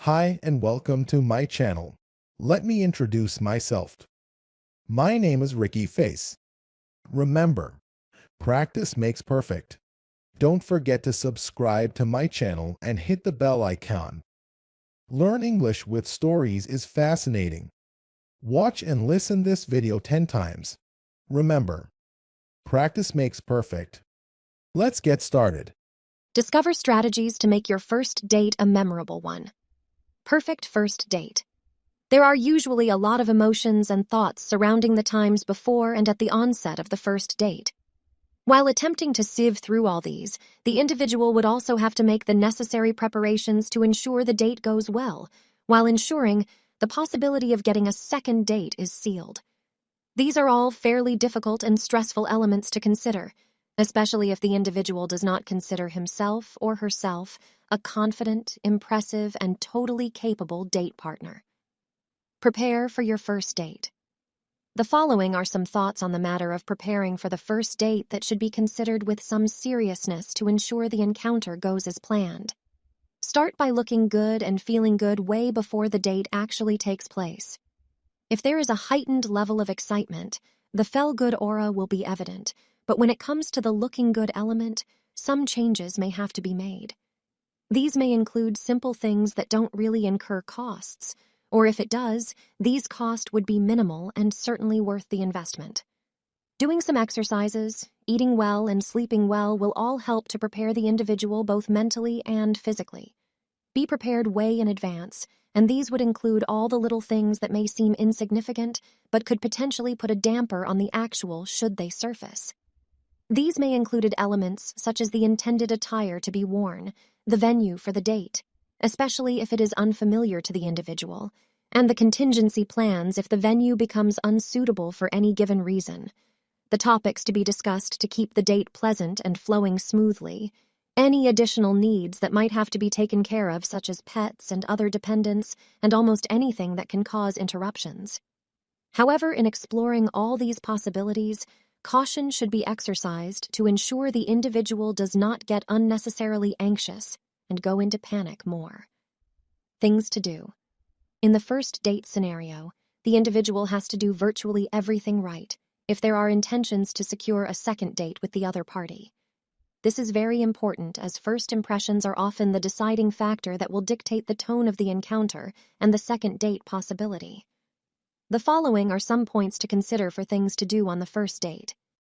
Hi and welcome to my channel. Let me introduce myself. My name is Ricky Face. Remember, practice makes perfect. Don't forget to subscribe to my channel and hit the bell icon. Learn English with stories is fascinating. Watch and listen this video 10 times. Remember, practice makes perfect. Let's get started. Discover strategies to make your first date a memorable one. Perfect first date. There are usually a lot of emotions and thoughts surrounding the times before and at the onset of the first date. While attempting to sieve through all these, the individual would also have to make the necessary preparations to ensure the date goes well, while ensuring the possibility of getting a second date is sealed. These are all fairly difficult and stressful elements to consider, especially if the individual does not consider himself or herself a confident, impressive, and totally capable date partner. Prepare for your first date. The following are some thoughts on the matter of preparing for the first date that should be considered with some seriousness to ensure the encounter goes as planned. Start by looking good and feeling good way before the date actually takes place. If there is a heightened level of excitement, the feel-good aura will be evident, but when it comes to the looking good element, some changes may have to be made. These may include simple things that don't really incur costs, or if it does, these costs would be minimal and certainly worth the investment. Doing some exercises, eating well, and sleeping well will all help to prepare the individual both mentally and physically. Be prepared way in advance, and these would include all the little things that may seem insignificant but could potentially put a damper on the actual should they surface. These may include elements such as the intended attire to be worn, the venue for the date, especially if it is unfamiliar to the individual, and the contingency plans if the venue becomes unsuitable for any given reason, the topics to be discussed to keep the date pleasant and flowing smoothly, any additional needs that might have to be taken care of such as pets and other dependents, and almost anything that can cause interruptions. However, in exploring all these possibilities, caution should be exercised to ensure the individual does not get unnecessarily anxious and go into panic more. Things to do. In the first date scenario, the individual has to do virtually everything right if there are intentions to secure a second date with the other party. This is very important as first impressions are often the deciding factor that will dictate the tone of the encounter and the second date possibility. The following are some points to consider for things to do on the first date.